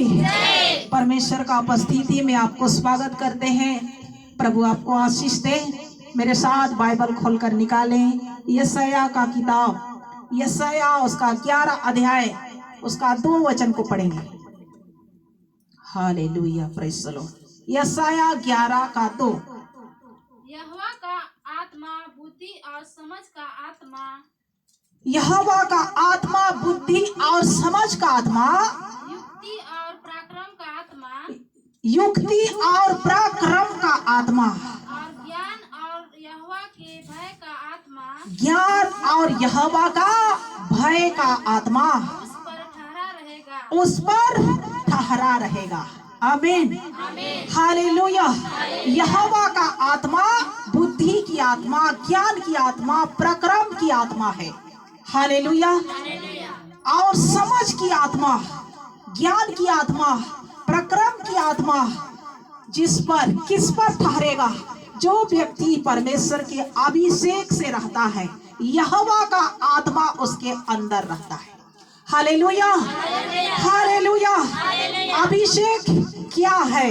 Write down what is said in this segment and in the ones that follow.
की परमेश्वर का उपस्थिति में आपको स्वागत करते हैं। प्रभु आपको आशीष दे। मेरे साथ बाइबल खोलकर निकालें यशायाह का किताब, यशायाह उसका 11 अध्याय उसका 2 वचन को पढ़ेंगे। Hallelujah, praise the Lord. यशायाह 11 का 2। यहोवा का आत्मा बुद्धि और समझ का आत्मा, यहोवा का आत्मा बुद्धि और समझ का आत्मा, युक्ति और पराक्रम का आत्मा, युक्ति और पराक्रम का आत्मा, और ज्ञान और यहोवा के भय का आत्मा ज्ञान और यहोवा का भय का आत्मा उस पर ठहरा रहेगा। उस पर ठहरा रहेगा। आमीन, हालेलुया। यहोवा का आत्मा बुद्धि की आत्मा, ज्ञान की आत्मा, पराक्रम की आत्मा है। हालेलुया। और समझ की आत्मा, ज्ञान की आत्मा, पराक्रम की आत्मा, जिस पर किस पर ठहरेगा? जो व्यक्ति परमेश्वर के अभिषेक से रहता है, यहोवा का आत्मा उसके अंदर रहता है। Hallelujah, hallelujah. अभिषेक क्या है?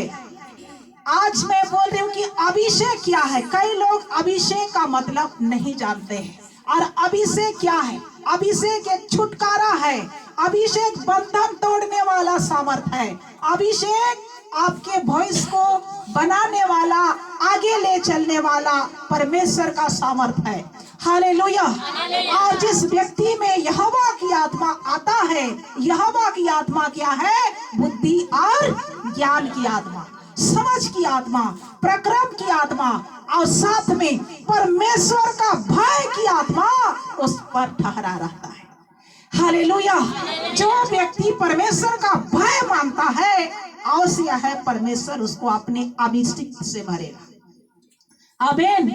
आज मैं बोल रही हूँ कि अभिषेक क्या है। कई लोग अभिषेक का मतलब नहीं जानते हैं। और अभिषेक क्या है? अभिषेक एक छुटकारा है। अभिषेक बंधन तोड़ने वाला सामर्थ है। अभिषेक आपके भविष्य को बनाने वाला, आगे ले चलने वाला परमेश्वर का सामर्थ है। हालेलुया। और जिस व्यक्ति में यहोवा की आत्मा आता है, यहोवा की आत्मा क्या है? बुद्धि और ज्ञान की आत्मा, समझ की आत्मा, पराक्रम की आत्मा, और साथ में परमेश्वर का भय की आत्मा उस पर ठहरा रहता है। हालेलुया। जो व्यक्ति परमेश्वर का भय मानता है, अवश्य है परमेश्वर उसको अपने अभिषेक से भरेगा। आमीन,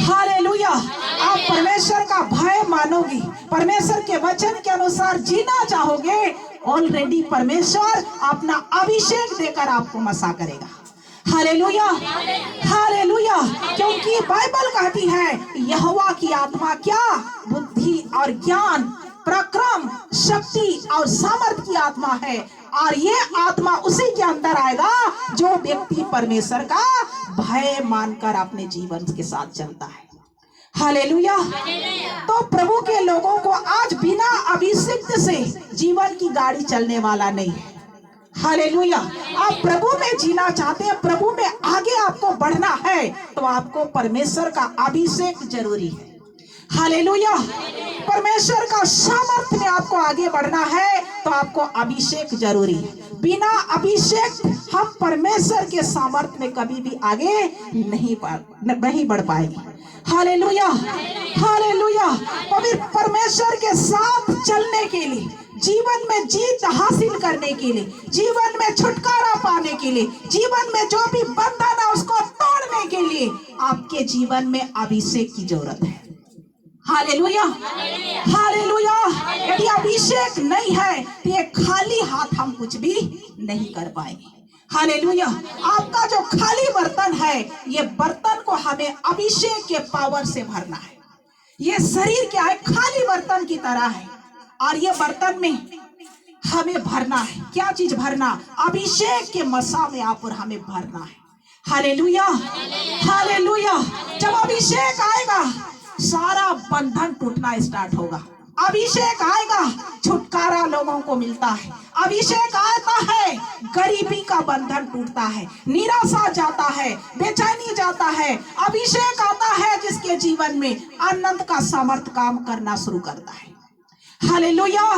हालेलुया। आप परमेश्वर का भय मानोगे, परमेश्वर के वचन के अनुसार जीना चाहोगे, ऑलरेडी परमेश्वर अपना अभिषेक देकर आपको मसा करेगा। Hallelujah, hallelujah. क्योंकि बाइबल कहती है यहोवा की आत्मा क्या? बुद्धि और ज्ञान, पराक्रम, शक्ति और सामर्थ की आत्मा है। और ये आत्मा उसी के अंदर आएगा जो व्यक्ति परमेश्वर का भय मानकर अपने जीवन के साथ चलता है। हालेलुया। तो प्रभु के लोगों को आज बिना अभिषेक से जीवन की गाड़ी चलने वाला नहीं है। हालेलुया। आप प्रभु में जीना चाहते हैं, प्रभु में आगे आपको बढ़ना है, तो आपको परमेश्वर का अभिषेक जरूरी है। हालेलुया। परमेश्वर का सामर्थ्य में आपको आगे बढ़ना है तो आपको अभिषेक जरूरी है। बिना अभिषेक हम परमेश्वर के सामर्थ्य में कभी भी आगे नहीं बढ़ पाएंगे। Hallelujah, hallelujah. पवित्र परमेश्वर के साथ चलने के लिए, जीवन में जीत हासिल करने के लिए, जीवन में छुटकारा पाने के लिए, जीवन में जो भी बंधन है उसको तोड़ने के लिए आपके जीवन में अभिषेक की जरूरत है। Hallelujah, hallelujah. यदि अभिषेक नहीं है तो ये खाली हाथ हम कुछ भी नहीं कर पाएंगे। हालेलुया। आपका जो खाली बर्तन है, ये बर्तन को हमें अभिषेक के पावर से भरना है। ये शरीर क्या है? खाली बर्तन की तरह है, और ये बर्तन में हमें भरना है। क्या चीज भरना? अभिषेक के मसा में आप और हमें भरना है। Hallelujah, hallelujah. जब अभिषेक आएगा सारा बंधन टूटना स्टार्ट होगा। अभिषेक आएगा, छुटकारा लोगों को मिलता है। अभिषेक आता है, गरीबी का बंधन टूटता है, निराशा जाता है, बेचैनी जाता है। अभिषेक आता है जिसके जीवन में आनंद का सामर्थ काम करना शुरू करता है। हालेलुया।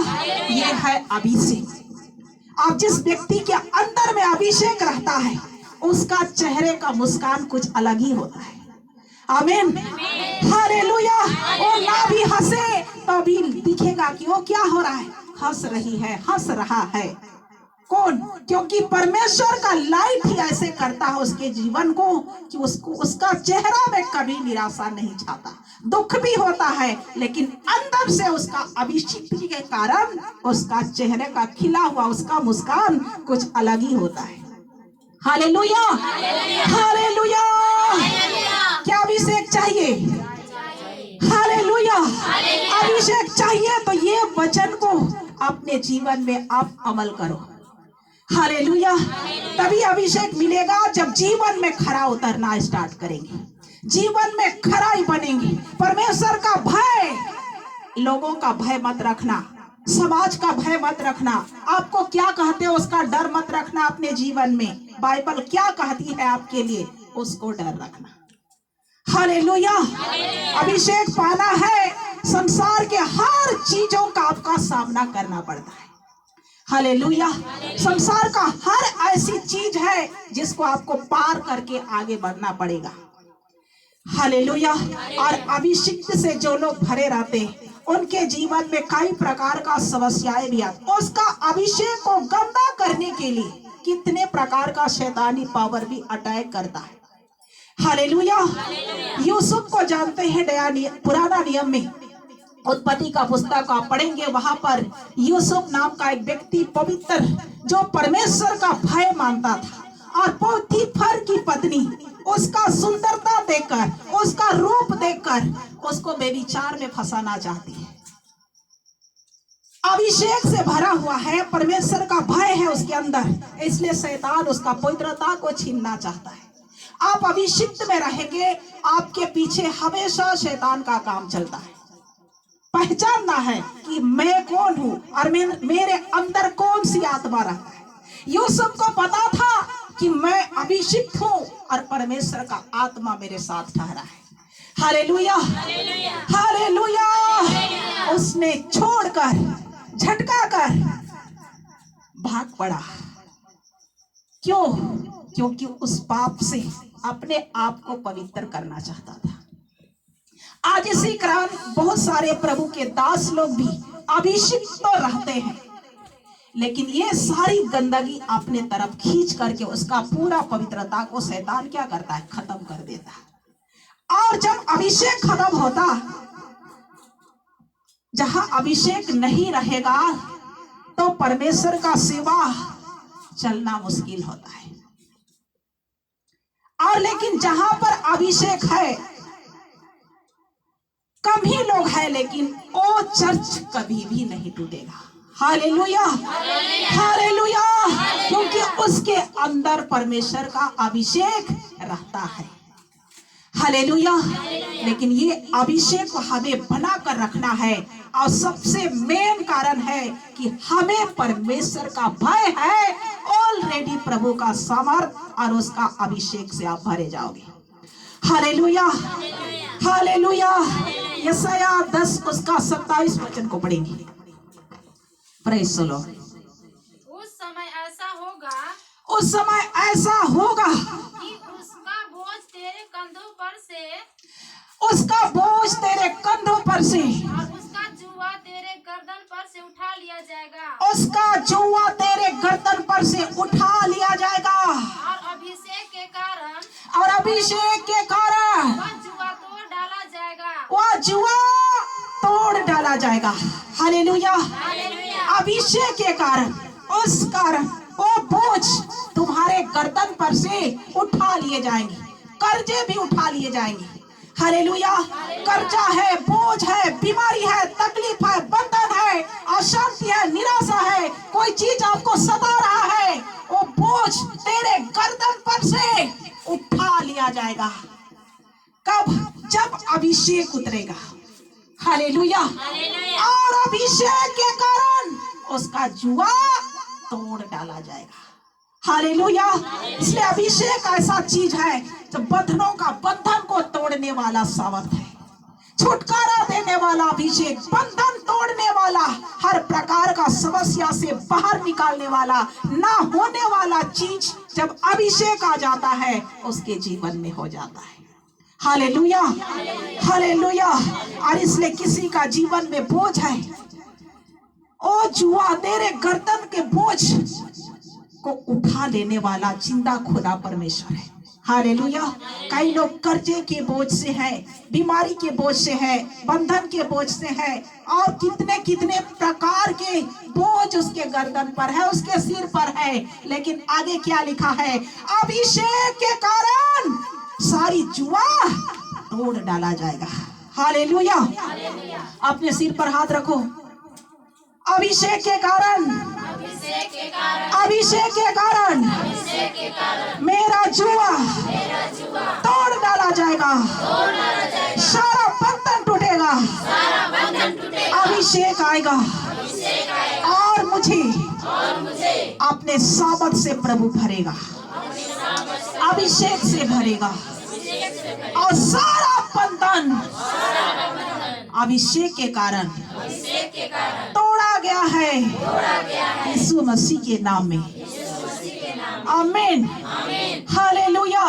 ये है अभिषेक। अब जिस व्यक्ति के अंदर में अभिषेक रहता है, उसका चेहरे का मुस्कान कुछ अलग ही होता है। आमीन, हालेलुया। वो ना भी हंसे तो भी दिखेगा कि वो क्या हो रहा है, हंस रही है, हंस रहा है। कौन? क्योंकि परमेश्वर का लाइट ही ऐसे करता है उसके जीवन को कि उसका चेहरा में कभी निराशा नहीं छाता। दुख भी होता है, लेकिन अंदर से उसका अभिषेक के कारण उसका चेहरे का खिला हुआ उसका मुस्कान कुछ अलग ही होता है। Hallelujah, hallelujah. क्या अभिषेक चाहिए? हालेलुया। अभिषेक चाहिए तो ये वचन को अपने जीवन में आप अमल करो। हालेलुया। तभी अभिषेक मिलेगा जब जीवन में खरा उतरना स्टार्ट करेंगे, जीवन में खराई बनेंगी। परमेश्वर का भय, लोगों का भय मत रखना, समाज का भय मत रखना, आपको क्या कहते हो उसका डर मत रखना अपने जीवन में। बाइबल क्या कहती है आपके लिए, उसको डर रखना। हालेलुया। अभिषेक पाना है, संसार के हर चीजों का आपका सामना करना पड़ता है। हालेलुया। संसार का हर ऐसी चीज है जिसको आपको पार करके आगे बढ़ना पड़ेगा। हालेलुया। और अभिषिक्त से जो लोग भरे रहते हैं उनके जीवन में कई प्रकार का समस्याएं भी आती, उसका अभिषेक को गंदा करने के लिए कितने प्रकार का शैतानी पावर भी अटैक करता है। हालेलुया। यूसुफ को जानते हैं, पुराना नियम में उत्पत्ति का पुस्तक आप पढ़ेंगे, वहां पर यूसुफ नाम का एक व्यक्ति पवित्र जो परमेश्वर का भय मानता था, और पोतीफर की पत्नी उसका सुंदरता देखकर, उसका रूप देखकर उसको बेविचार में फंसाना चाहती है। अभिषेक से भरा हुआ है, परमेश्वर का भय है उसके अंदर, इसलिए शैतान उसका पवित्रता को छीनना चाहता है। आप अभिषिक्त में रहेंगे, आपके पीछे हमेशा शैतान का काम चलता है। पहचानना है कि मैं कौन हूं और मेरे अंदर कौन सी आत्मा रहता है। यूसुफ को पता था कि मैं अभिषिक्त हूं और परमेश्वर का आत्मा मेरे साथ ठहरा है। Hallelujah, hallelujah. उसने छोड़कर, झटका कर भाग पड़ा। क्यों? क्योंकि उस पाप से अपने आप को पवित्र करना चाहता था। आज इसी कारण बहुत सारे प्रभु के दास लोग भी अभिषिक्त तो रहते हैं, लेकिन ये सारी गंदगी अपने तरफ खींच करके उसका पूरा पवित्रता को शैतान क्या करता है, खत्म कर देता है। और जब अभिषेक खत्म होता, जहां अभिषेक नहीं रहेगा तो परमेश्वर का सेवा चलना मुश्किल होता है। और लेकिन जहां पर अभिषेक है, कम ही लोग हैं, लेकिन वो चर्च कभी भी नहीं टूटेगा। Hallelujah, hallelujah. क्योंकि उसके अंदर परमेश्वर का अभिषेक रहता है। हालेलुया। लेकिन ये अभिषेक को हमें बना कर रखना है, और सबसे मेन कारण है कि हमें परमेश्वर का भय है। ऑलरेडी प्रभु का सामर्थ और उसका अभिषेक से आप भरे जाओगे। Hallelujah, hallelujah. यशाया 10 उसका 27 वचन को पढ़ेंगे। Praise the Lord. उस समय ऐसा होगा, उस समय ऐसा होगा कि उसका बोझ तेरे कंधों पर से, उसका बोझ तेरे कंधों पर से, और उसका जुआ तेरे गर्दन पर से उठा लिया जाएगा, उसका जुआ तेरे गर्दन पर से उठा लिया जाएगा। और अभिषेक के कारण, और अभिषेक के कारण वह जुआ तोड़ डाला जाएगा। वह जुआ तोड़ डाला जाएगा। हालेलुया। अभिषेक के कारण, उस कारण वो बोझ तुम्हारे गर्दन पर से उठा लिए जाएंगे, कर्जे भी उठा लिए जाएंगे। हालेलुया। कर्जा है, बोझ है, बीमारी है, तकलीफ है, बंधन है, अशांति है, निराशा है, कोई चीज आपको सता रहा है, वो बोझ तेरे गर्दन पर से उठा लिया जाएगा। कब? जब अभिषेक उतरेगा। हालेलुया। और अभिषेक के कारण उसका जुआ तोड़ डाला जाएगा। हालेलुया। इसलिए अभिषेक ऐसा चीज है जो बंधनों का, बंधन को तोड़ने वाला सामर्थ है, छुटकारा देने वाला अभिषेक, बंधन तोड़ने वाला, हर प्रकार का समस्या से बाहर निकालने वाला, ना होने वाला चीज जब अभिषेक आ जाता है उसके जीवन में हो जाता है। Hallelujah, hallelujah. और इसलिए किसी का जीवन में बोझ है, ओ जुआ तेरे गर्दन के बोझ को उठा लेने वाला जिंदा खुदा परमेश्वर है। हालेलुया। कई लोग कर्जे के बोझ से है, बीमारी के बोझ से है, बंधन के बोझ से है, और कितने कितने प्रकार के बोझ उसके गर्दन पर है, उसके सिर पर है। लेकिन आगे क्या लिखा है? अभिषेक के कारण सारी जुआ तोड़ डाला जाएगा। हालेलुया। अपने सिर पर हाथ रखो। अभिषेक के कारण अभिषेक के कारण मेरा जुआ तोड़ डाला जाएगा, सारा बंधन टूटेगा, अभिषेक आएगा और मुझे अपने सामर्थ से प्रभु भरेगा, अभिषेक से भरेगा और सारा बंधन अभिषेक के कारण तोड़ा गया है यीशु मसीह के नाम में। आमीन, हालेलुया।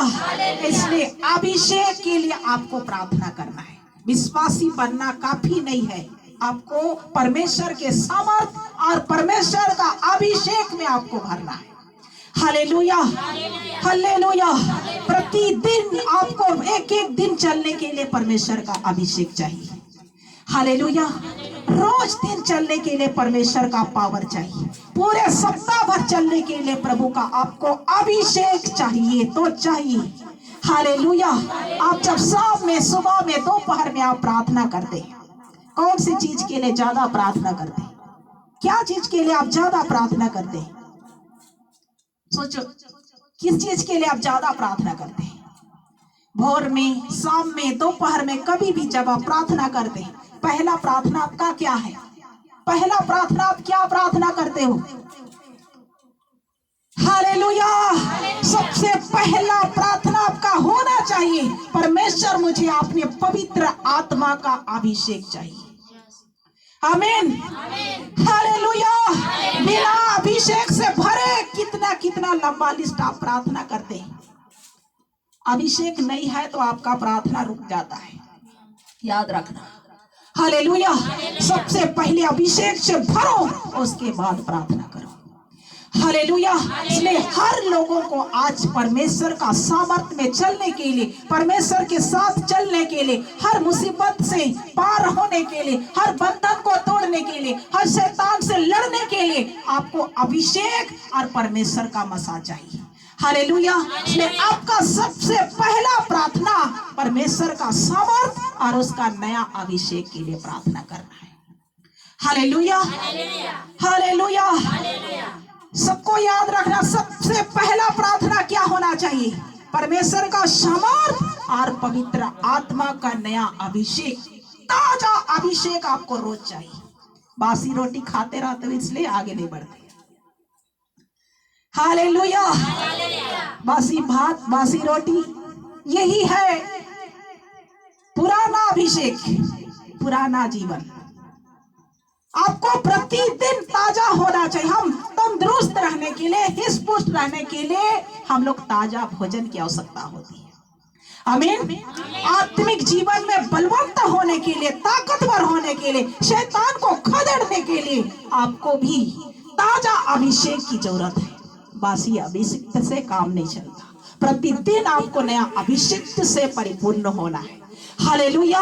इसलिए अभिषेक के लिए आपको प्रार्थना करना है। विश्वासी बनना काफी नहीं है, आपको परमेश्वर के सामर्थ और परमेश्वर का अभिषेक में आपको भरना है। Hallelujah, hallelujah. प्रतिदिन आपको एक एक दिन चलने के लिए परमेश्वर का अभिषेक चाहिए। हालेलुया। रोज दिन चलने के लिए परमेश्वर का पावर चाहिए। पूरे सप्ताह भर चलने के लिए प्रभु का आपको अभिषेक चाहिए तो चाहिए। हालेलुया। आप जब शाम में, सुबह में, दोपहर में आप प्रार्थना करते हैं, कौन सी चीज के लिए ज्यादा प्रार्थना करते हैं? क्या चीज के लिए आप ज्यादा प्रार्थना करते हैं? सोचो, किस चीज के लिए आप ज्यादा प्रार्थना करते हैं? भोर में, शाम में, दोपहर में, कभी भी जब आप प्रार्थना करते हैं, पहला प्रार्थना आपका क्या है? पहला प्रार्थना आप क्या प्रार्थना करते हो? हालेलुया। सबसे पहला प्रार्थना आपका होना चाहिए, परमेश्वर मुझे अपने पवित्र आत्मा का अभिषेक चाहिए। आमीन, हालेलुया। बिना अभिषेक से भरे कितना कितना लंबा लिस्ट आप प्रार्थना करते हैं। अभिषेक नहीं है तो आपका प्रार्थना रुक जाता है, याद रखना। हालेलुया। सबसे पहले अभिषेक से भरो, उसके बाद प्रार्थना करो। हालेलुया। इसलिए हर लोगों को आज परमेश्वर का सामर्थ्य में चलने के लिए, परमेश्वर के साथ चलने के लिए, हर मुसीबत से पार होने के लिए, हर बंधन को तोड़ने के लिए, हर शैतान से लड़ने के लिए आपको अभिषेक और परमेश्वर का मसा चाहिए। हालेलुया। इसलिए आपका सबसे पहला प्रार्थना परमेश्वर का सामर्थ और उसका नया अभिषेक के लिए प्रार्थना करना है। Hallelujah, hallelujah. सबको याद रखना, सबसे पहला प्रार्थना क्या होना चाहिए? परमेश्वर का सामर्थ और पवित्र आत्मा का नया अभिषेक, ताजा अभिषेक आपको रोज चाहिए। बासी रोटी खाते रहते हो इसलिए आगे नहीं बढ़ते। हालेलुया। बासी भात, बासी रोटी, यही है पुराना अभिषेक, पुराना जीवन। आपको प्रतिदिन ताजा होना चाहिए। हम तंदुरुस्त रहने के लिए, हिस्ट पुष्ट रहने के लिए हम लोग ताजा भोजन की आवश्यकता होती है। आमीन। आत्मिक जीवन में बलवंत होने के लिए, ताकतवर होने के लिए, शैतान को खदेड़ने के लिए आपको भी ताजा अभिषेक की जरूरत है। बासी अभिषेक से काम नहीं चलता। प्रतिदिन आपको नया अभिषेक से परिपूर्ण होना है। Hallelujah,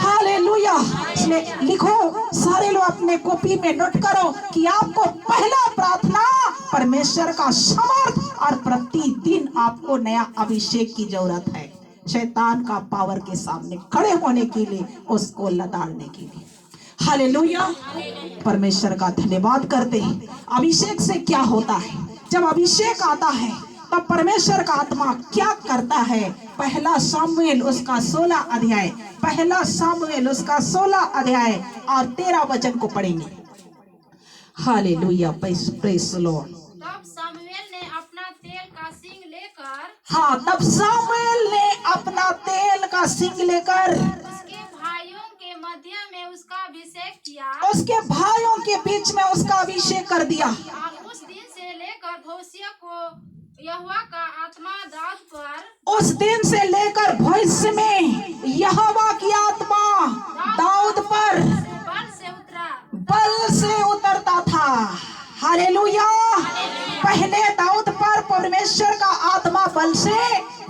hallelujah. इसलिए लिखो, सारे लोग अपने कॉपी में नोट करो कि आपको पहला प्रार्थना परमेश्वर का समर्थ और प्रतिदिन आपको नया अभिषेक की जरूरत है, शैतान का पावर के सामने खड़े होने के लिए, उसको लताड़ने के लिए। हालेलुया। परमेश्वर का धन्यवाद करते हैं। अभिषेक से क्या होता है? जब अभिषेक आता है तब परमेश्वर का आत्मा क्या करता है? पहला सामुएल उसका 16 अध्याय, पहला सामुएल उसका 16 अध्याय और 13 वचन को पढ़ेंगे। Hallelujah, praise the Lord. तब सामुएल ने अपना तेल का सिंग लेकर, हाँ, तब सामुएल ने अपना तेल का सिंग लेकर उसके भाइयों के मध्य में उसका अभिषेक किया, उसके भाइयों के बीच में उसका अभिषेक कर दिया। और उस दिन से लेकर भविष्य को यहोवा का आत्मा दाऊद पर, उस दिन से लेकर भविष्य में यहोवा की आत्मा दाऊद पर बल से उतरता था। हालेलुया। पहले दाऊद पर परमेश्वर का आत्मा बल से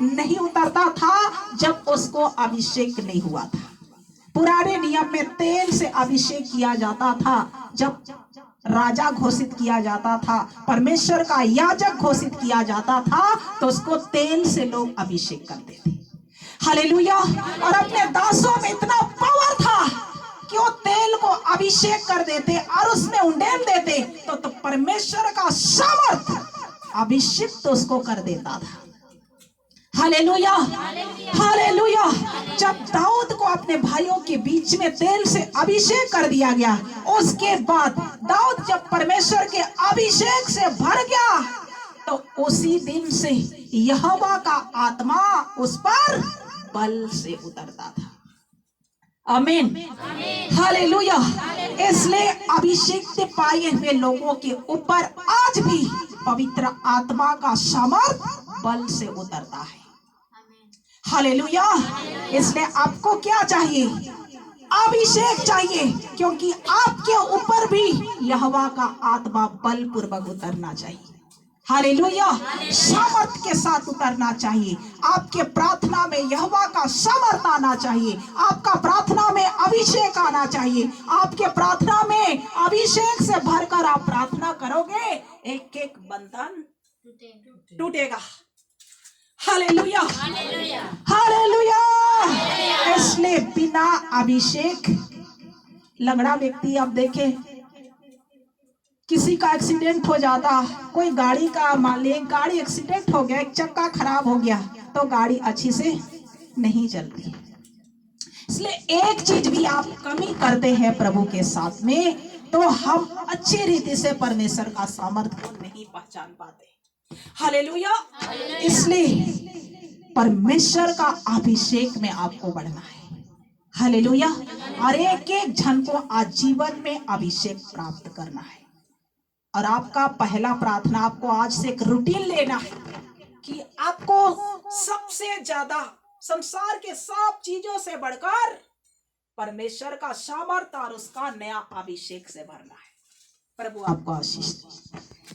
नहीं उतरता था जब उसको अभिषेक नहीं हुआ था। पुराने नियम में तेल से अभिषेक किया जाता था। जब राजा घोषित किया जाता था, परमेश्वर का याजक घोषित किया जाता था, तो उसको तेल से लोग अभिषेक करते थे। हालेलुया। और अपने दासों में इतना पावर था क्यों तेल को अभिषेक कर देते और उसमें उंडेल देते, तो परमेश्वर का सामर्थ अभिषिक्त उसको कर देता था। Hallelujah, hallelujah. जब दाऊद को अपने भाइयों के बीच में तेल से अभिषेक कर दिया गया, उसके बाद दाऊद जब परमेश्वर के अभिषेक से भर गया, तो उसी दिन से यहोवा का आत्मा उस पर बल से उतरता था। आमीन, हालेलुया। इसलिए अभिषेक पाए हुए लोगों के ऊपर आज भी पवित्र आत्मा का सामर्थ बल से उतरता है। हालेलुया। इसलिए आपको क्या चाहिए? अभिषेक चाहिए, क्योंकि आपके ऊपर भी यहोवा का आत्मा बल पूर्वक उतरना चाहिए। हालेलुया, सामर्थ के साथ उतरना चाहिए। आपके प्रार्थना में यहोवा का सामर्थ आना चाहिए, आपका प्रार्थना में अभिषेक आना चाहिए। आपके प्रार्थना में अभिषेक से भरकर आप प्रार्थना करोगे, एक एक बंधन टूटेगा। Hallelujah, hallelujah. इसलिए बिना अभिषेक, लंगड़ा व्यक्ति आप देखें, किसी का एक्सीडेंट हो जाता, कोई गाड़ी का मालिक, गाड़ी एक्सीडेंट हो गया, एक चक्का खराब हो गया, तो गाड़ी अच्छी से नहीं चलती। इसलिए एक चीज भी आप कमी करते हैं प्रभु के साथ में, तो हम अच्छी रीति से परमेश्वर का सामर्थ्य को नहीं पहचान पाते। हालेलुया। इसलिए परमेश्वर का अभिषेक में आपको बढ़ना है। हालेलुया। और एक एक जन को आजीवन में अभिषेक प्राप्त करना है। और आपका पहला प्रार्थना, आपको आज से एक रूटीन लेना है कि आपको सबसे ज्यादा संसार के सब चीजों से बढ़कर परमेश्वर का सामर्थ और उसका नया अभिषेक से भरना है। प्रभु आपको आशीष दे।